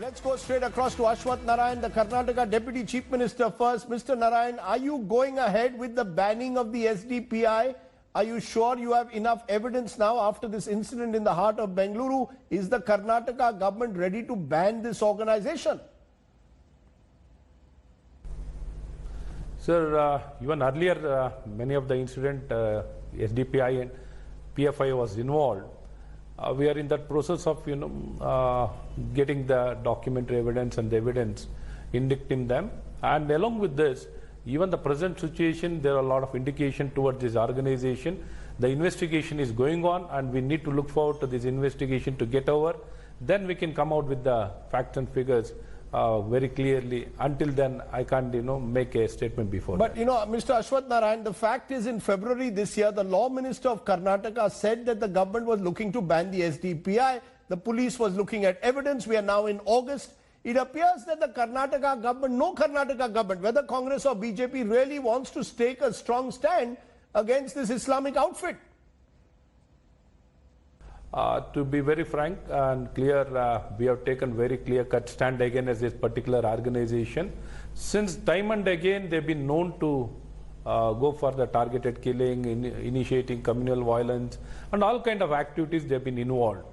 Let's go straight across to Ashwath Narayan, the Karnataka Deputy Chief Minister first. Mr. Narayan, are you going ahead with the banning of the SDPI? Are you sure you have enough evidence now after this incident in the heart of Bengaluru? Is the Karnataka government ready to ban this organization? Sir, even earlier, many of the incident, SDPI and PFI was involved. We are in that process of, getting the documentary evidence and the evidence, indicting them. And along with this, even the present situation, there are a lot of indication towards this organization. The investigation is going on, and we need to look forward to this investigation to get over. Then we can come out with the facts and figures very clearly. Until then, I can't, make a statement before. But, Mr. Ashwath Narayan, the fact is in February this year, the Law Minister of Karnataka said that the government was looking to ban the SDPI. The police was looking at evidence. We are now in August. It appears that the Karnataka government, no Karnataka government, whether Congress or BJP, really wants to take a strong stand against this Islamic outfit. To be very frank and clear, we have taken very clear-cut stand against this particular organization. Since time and again, they've been known to go for the targeted killing, initiating communal violence, and all kind of activities they've been involved.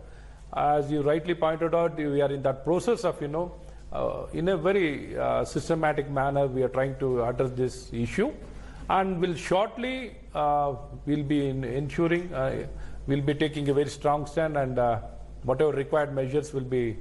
As you rightly pointed out, we are in that process of, in a very systematic manner, we are trying to address this issue, and will shortly, we'll be ensuring. We'll be taking a very strong stand, and whatever required measures will be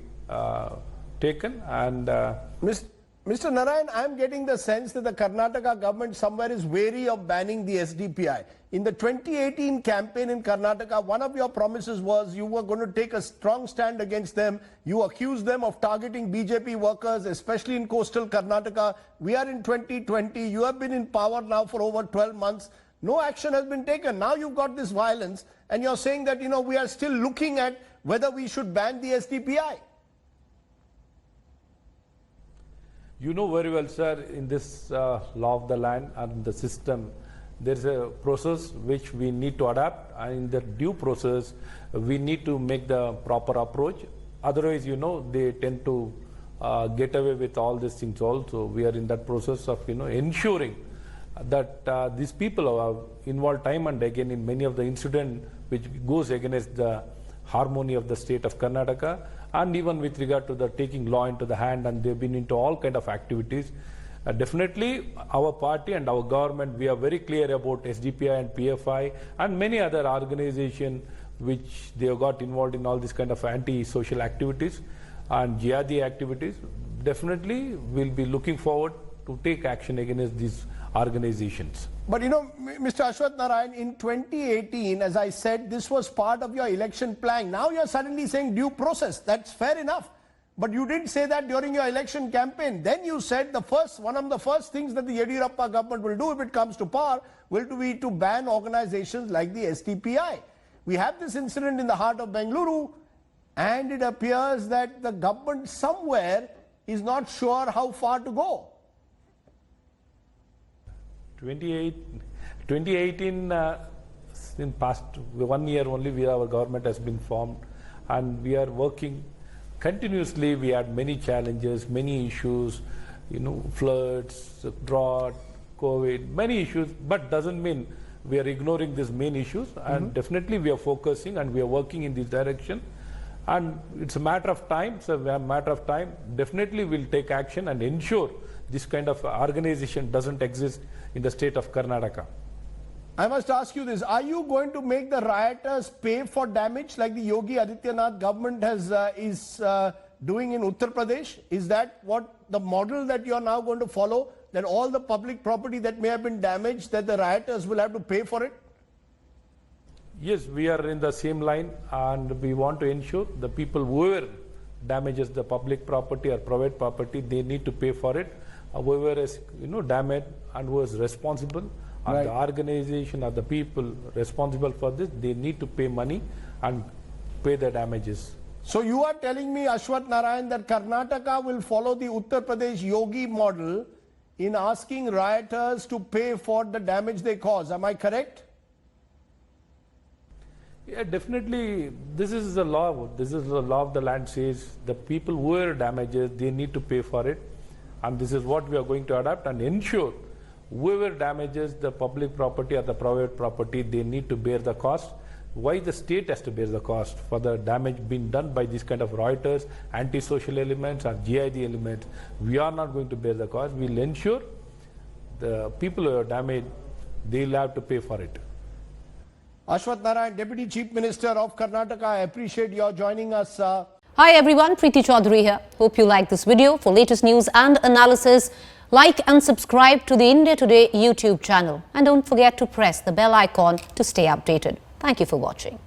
taken. And Mr. Narayan, I am getting the sense that the Karnataka government somewhere is wary of banning the SDPI. In the 2018 campaign in Karnataka, one of your promises was you were going to take a strong stand against them. You accused them of targeting BJP workers, especially in coastal Karnataka. We are in 2020. You have been in power now for over 12 months. No action has been taken. Now you've got this violence, and you're saying that, we are still looking at whether we should ban the SDPI. You know very well, sir, in this law of the land and the system, there's a process which we need to adapt, and in the due process, we need to make the proper approach. Otherwise, they tend to get away with all these things also. We are in that process of, ensuring that these people are involved time and again in many of the incidents which goes against the harmony of the state of Karnataka, and even with regard to the taking law into the hand, and they've been into all kind of activities. Definitely our party and our government, we are very clear about SDPI and PFI and many other organizations which they have got involved in all this kind of anti-social activities and jihadi activities. Definitely we'll be looking forward to take action against these organizations. But Mr. Ashwath Narayan, in 2018, as I said, this was part of your election plan. Now you're suddenly saying due process. That's fair enough. But you didn't say that during your election campaign. Then you said one of the first things that the Yediyurappa government will do if it comes to power will be to ban organizations like the SDPI. We have this incident in the heart of Bengaluru, and it appears that the government somewhere is not sure how far to go. 2018, in past 1 year only, our government has been formed, and we are working continuously. We had many challenges, many issues, floods, drought, COVID, many issues, but doesn't mean we are ignoring these main issues. And definitely we are focusing and we are working in this direction. And it's a matter of time. So a matter of time. Definitely we'll take action and ensure this kind of organization doesn't exist in the state of Karnataka. I must ask you this. Are you going to make the rioters pay for damage like the Yogi Adityanath government is doing in Uttar Pradesh? Is that what the model that you are now going to follow? That all the public property that may have been damaged, that the rioters will have to pay for it? Yes, we are in the same line, and we want to ensure the people whoever damages the public property or private property, they need to pay for it. Whoever is damaged and who is responsible, and the organization or the people responsible for this, they need to pay money and pay the damages. So you are telling me, Ashwath Narayan, that Karnataka will follow the Uttar Pradesh Yogi model in asking rioters to pay for the damage they cause. Am I correct? Yeah, definitely. This is the law. This is the law of the land says the people who are damaged, they need to pay for it. And this is what we are going to adapt and ensure whoever damages the public property or the private property, they need to bear the cost. Why the state has to bear the cost for the damage being done by these kind of rioters, antisocial elements or GID elements? We are not going to bear the cost. We will ensure the people who are damaged, they will have to pay for it. Ashwath Narayan, Deputy Chief Minister of Karnataka, I appreciate your joining us. Hi everyone, Preeti Chaudhary here. Hope you like this video. For latest news and analysis, like and subscribe to the India Today YouTube channel. And don't forget to press the bell icon to stay updated. Thank you for watching.